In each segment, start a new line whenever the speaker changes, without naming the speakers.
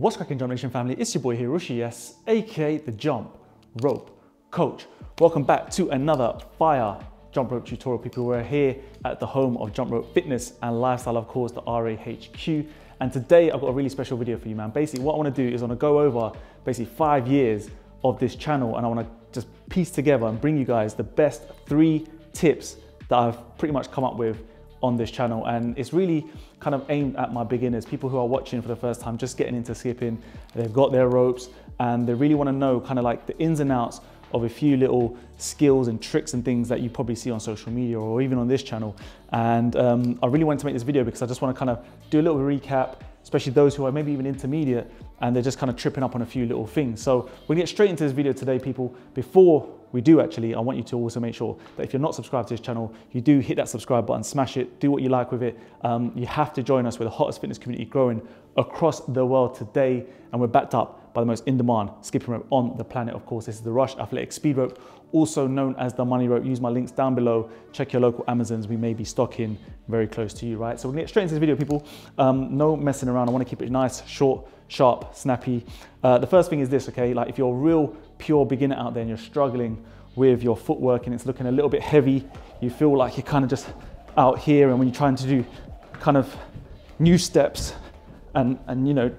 What's cracking, Jump Nation family? It's your boy here, Rushi S, aka the Jump Rope Coach. Welcome back to another fire jump rope tutorial, people. We're here at the home of jump rope fitness and lifestyle, of course, the RAHQ. And today I've got a really special video for you, man. Basically, what I want to do is I want to go over basically 5 years of this channel, and I want to just piece together and bring you guys the best 3 tips that I've pretty much come up with on this channel. And it's really kind of aimed at my beginners, people who are watching for the first time, just getting into skipping. They've got their ropes and they really want to know kind of like the ins and outs of a few little skills and tricks and things that you probably see on social media or even on this channel. And I really wanted to make this video because I just want to kind of do a little recap, especially those who are maybe even intermediate and they're just kind of tripping up on a few little things. So we're gonna get straight into this video today, people. Before we do, actually, I want you to also make sure that if you're not subscribed to this channel, you do hit that subscribe button, smash it, do what you like with it. You have to join us with the hottest fitness community growing across the world today. And we're backed up by the most in-demand skipping rope on the planet. Of course, this is the Rush Athletic Speed Rope, also known as the Money Rope. Use my links down below. Check your local Amazons. We may be stocking very close to you, right? So we're gonna get straight into this video, people. No messing around. I wanna keep it nice, short, sharp, snappy. The first thing is this, okay? Like if you're a real pure beginner out there and you're struggling with your footwork and it's looking a little bit heavy, you feel like you're kind of just out here, and when you're trying to do kind of new steps and you know,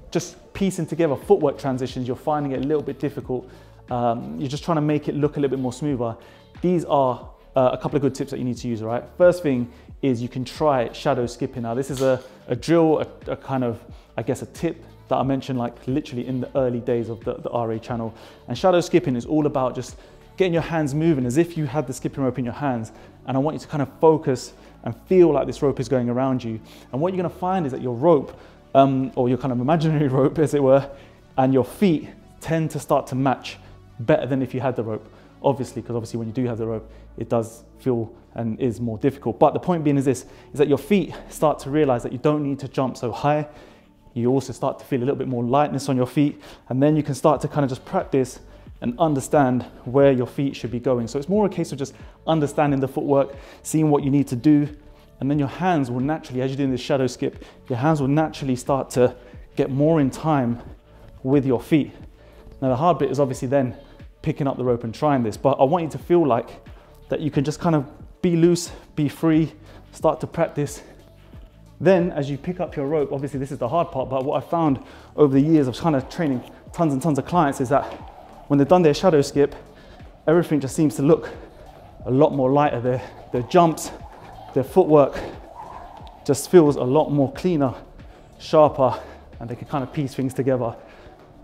just piecing together footwork transitions, you're finding it a little bit difficult. You're just trying to make it look a little bit more smoother. These are a couple of good tips that you need to use, all right? First thing is you can try shadow skipping. Now this is a drill, a kind of, I guess, a tip that I mentioned like literally in the early days of the RA channel. And shadow skipping is all about just getting your hands moving as if you had the skipping rope in your hands. And I want you to kind of focus and feel like this rope is going around you. And what you're gonna find is that your rope, or your kind of imaginary rope as it were, and your feet tend to start to match better than if you had the rope. Obviously, because obviously when you do have the rope, it does feel and is more difficult. But the point being is this, is that your feet start to realize that you don't need to jump so high. You also start to feel a little bit more lightness on your feet. And then you can start to kind of just practice and understand where your feet should be going. So it's more a case of just understanding the footwork, seeing what you need to do. And then your hands will naturally, as you're doing this shadow skip, your hands will naturally start to get more in time with your feet. Now the hard bit is obviously then picking up the rope and trying this, but I want you to feel like that you can just kind of be loose, be free, start to practice. Then as you pick up your rope, obviously this is the hard part, but what I found over the years of kind of training tons and tons of clients is that when they've done their shadow skip, everything just seems to look a lot more lighter. Their jumps, their footwork just feels a lot more cleaner, sharper, and they can kind of piece things together,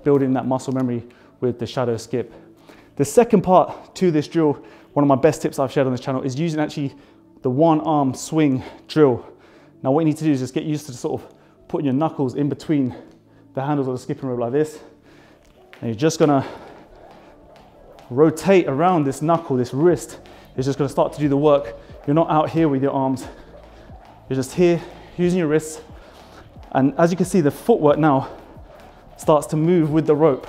building that muscle memory with the shadow skip. The second part to this drill, one of my best tips I've shared on this channel, is using actually the one arm swing drill. Now what you need to do is just get used to sort of putting your knuckles in between the handles of the skipping rope like this. And you're just gonna rotate around this knuckle, this wrist is just gonna start to do the work. You're not out here with your arms. You're just here using your wrists. And as you can see, the footwork now starts to move with the rope.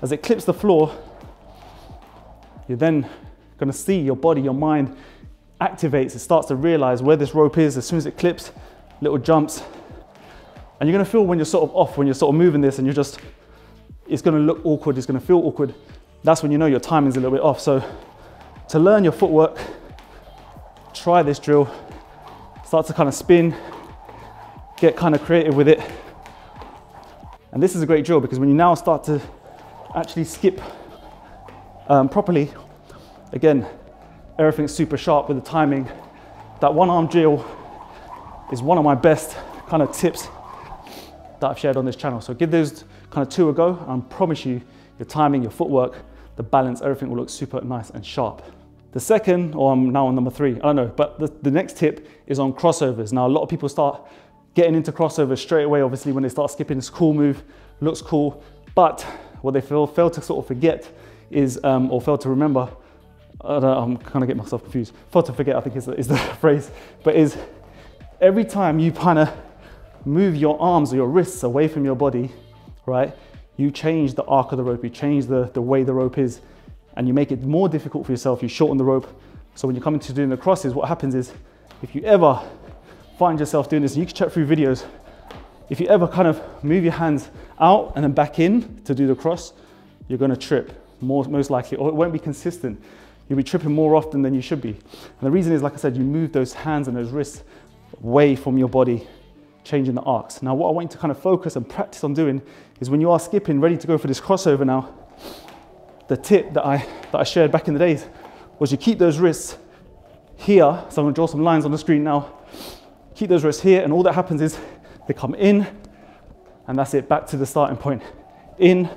As it clips the floor, you're then gonna see your body, your mind activates. It starts to realize where this rope is as soon as it clips, little jumps. And you're gonna feel when you're sort of off, when you're sort of moving this and you're just, it's gonna look awkward, it's gonna feel awkward. That's when you know your timing's a little bit off. So to learn your footwork, try this drill, start to kind of spin, get kind of creative with it. And this is a great drill because when you now start to actually skip properly, again, everything's super sharp with the timing. That one arm drill is one of my best kind of tips that I've shared on this channel. So give those kind of 2 a go, and I promise you, your timing, your footwork, the balance, everything will look super nice and sharp. The second, or I'm now on number 3, I don't know, but the next tip is on crossovers. Now, a lot of people start getting into crossovers straight away. Obviously, when they start skipping, it's a cool move, looks cool, but what they fail to sort of forget is, or fail to remember, I'm kind of getting myself confused. Fail to forget, I think is the phrase, but is every time you kind of move your arms or your wrists away from your body, right? You change the arc of the rope, you change the way the rope is, and you make it more difficult for yourself. You shorten the rope. So when you come into doing the crosses, what happens is, if you ever find yourself doing this, and you can check through videos if you ever kind of move your hands out and then back in to do the cross, you're gonna trip, most likely, or it won't be consistent. You'll be tripping more often than you should be. And the reason is, like I said, you move those hands and those wrists away from your body, changing the arcs. Now, what I want you to kind of focus and practice on doing is when you are skipping, ready to go for this crossover now, the tip that I shared back in the days was you keep those wrists here. So I'm gonna draw some lines on the screen now. Keep those wrists here, and all that happens is they come in, and that's it, back to the starting point. In,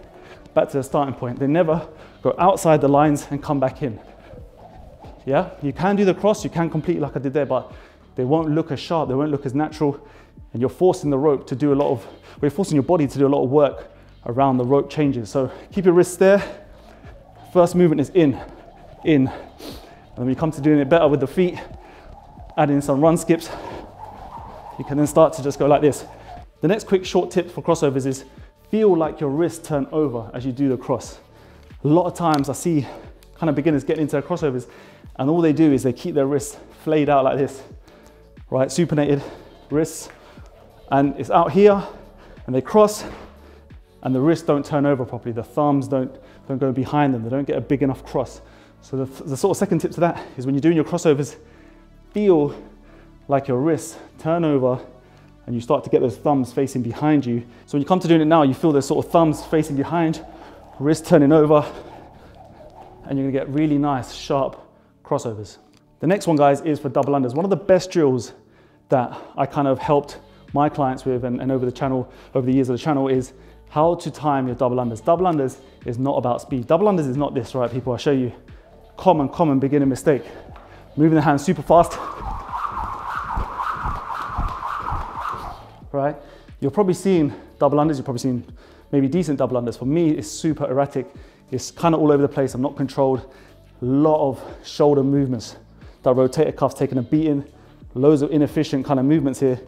back to the starting point. They never go outside the lines and come back in. Yeah, you can do the cross, you can complete it like I did there, but they won't look as sharp, they won't look as natural, and you're forcing the rope to do a lot of, you're forcing your body to do a lot of work around the rope changes. So keep your wrists there. First movement is in. And when you come to doing it better with the feet, add in some run skips, you can then start to just go like this. The next quick short tip for crossovers is feel like your wrists turn over as you do the cross. A lot of times I see kind of beginners getting into their crossovers, and all they do is they keep their wrists flayed out like this, right? Supinated wrists, and it's out here, and they cross, and the wrists don't turn over properly. The thumbs don't go behind them. They don't get a big enough cross. So the sort of second tip to that is when you're doing your crossovers, feel like your wrists turn over and you start to get those thumbs facing behind you. So when you come to doing it now, you feel those sort of thumbs facing behind, wrists turning over, and you're gonna get really nice, sharp crossovers. The next one, guys, is for double unders. One of the best drills that I kind of helped my clients with and over the years of the channel is how to time your double unders. Double unders is not about speed. Double unders is not this, right, people? I'll show you. Common beginner mistake. Moving the hands super fast. Right? You're probably seeing double unders, you're probably seeing maybe decent double unders. For me, it's super erratic. It's kind of all over the place. I'm not controlled. A lot of shoulder movements. That rotator cuff's taking a beating. Loads of inefficient kind of movements here.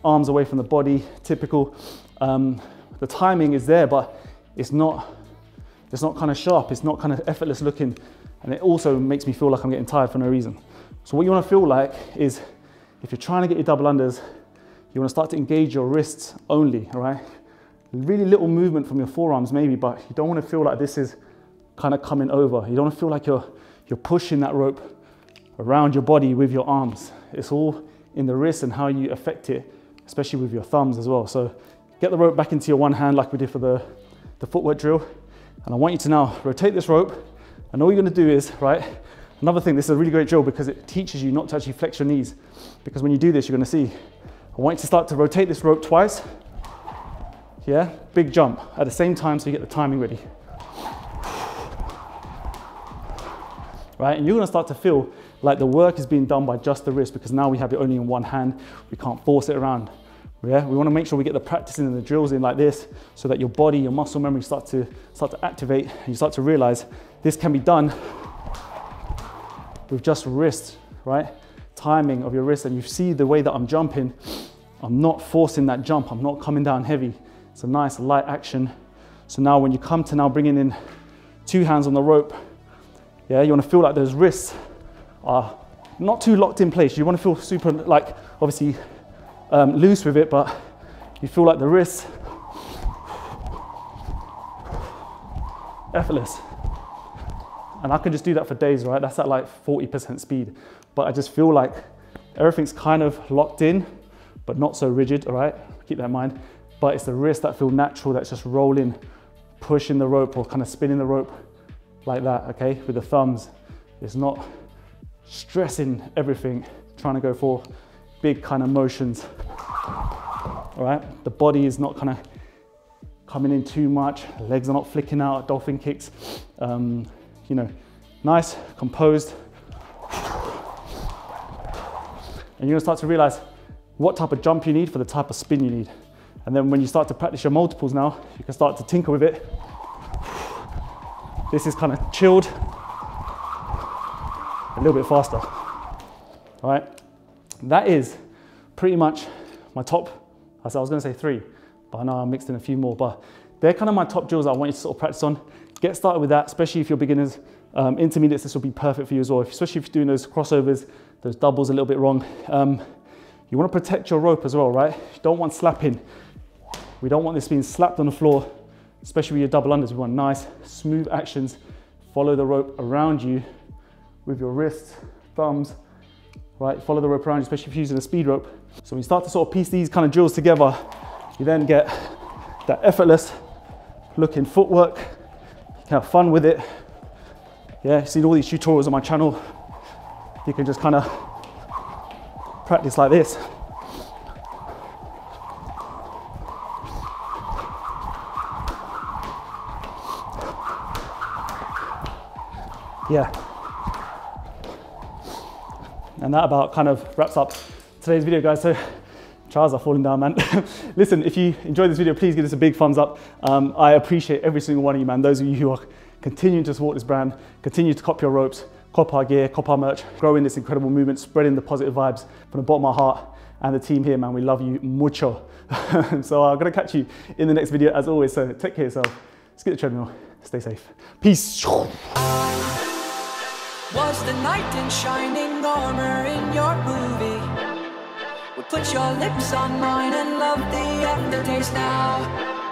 Arms away from the body, typical. The timing is there, but it's not kind of sharp. It's not kind of effortless looking. And it also makes me feel like I'm getting tired for no reason. So what you want to feel like is, if you're trying to get your double unders, you want to start to engage your wrists only, all right? Really little movement from your forearms maybe, but you don't want to feel like this is kind of coming over. You don't want to feel like you're pushing that rope around your body with your arms. It's all in the wrist and how you affect it, especially with your thumbs as well. So get the rope back into your one hand like we did for the footwork drill. And I want you to now rotate this rope. And all you're gonna do is, right, another thing, this is a really great drill because it teaches you not to actually flex your knees. Because when you do this, you're gonna see, I want you to start to rotate this rope twice. Yeah, big jump at the same time so you get the timing ready. Right, and you're gonna start to feel like the work is being done by just the wrist because now we have it only in one hand. We can't force it around. Yeah, we want to make sure we get the practice in and the drills in like this so that your body, your muscle memory start to activate, and you start to realize this can be done with just wrist, right? Timing of your wrist, and you see the way that I'm jumping, I'm not forcing that jump, I'm not coming down heavy. It's a nice light action. So now when you come to now bringing in two hands on the rope, yeah, you want to feel like those wrists are not too locked in place. You want to feel super, like, obviously loose with it, but you feel like the wrists effortless. And I can just do that for days, right? That's at like 40% speed. But I just feel like everything's kind of locked in, but not so rigid, all right? Keep that in mind. But it's the wrists that feel natural, that's just rolling, pushing the rope or kind of spinning the rope like that, okay? With the thumbs. It's not stressing everything, trying to go for big kind of motions, all right? The body is not kind of coming in too much, legs are not flicking out, dolphin kicks, you know, nice, composed. And you're gonna start to realize what type of jump you need for the type of spin you need. And then when you start to practice your multiples now, you can start to tinker with it. This is kind of chilled, a little bit faster, all right? That is pretty much my top, I was gonna say 3, but I know I mixed in a few more, but they're kind of my top drills that I want you to sort of practice on. Get started with that, especially if you're beginners. Intermediates, this will be perfect for you as well, especially if you're doing those crossovers, those doubles a little bit wrong. You wanna protect your rope as well, right? You don't want slapping. We don't want this being slapped on the floor, especially with your double unders. We want nice, smooth actions. Follow the rope around you with your wrists, thumbs, right? Follow the rope around you, especially if you're using a speed rope. So when you start to sort of piece these kind of drills together, you then get that effortless looking footwork. You can have fun with it. Yeah, you've seen all these tutorials on my channel. You can just kind of practice like this. Yeah. And that about kind of wraps up today's video, guys. So trials are falling down, man. Listen, if you enjoyed this video, please give this a big thumbs up. I appreciate every single one of you, man. Those of you who are continuing to support this brand, continue to cop your ropes, cop our gear, cop our merch, growing this incredible movement, spreading the positive vibes from the bottom of my heart. And the team here, man, we love you mucho. So I'm gonna catch you in the next video as always. So take care of yourself. Let's get the treadmill. Stay safe. Peace.
Was the knight in shining armor in your movie? Would put your lips on mine and love the aftertaste now.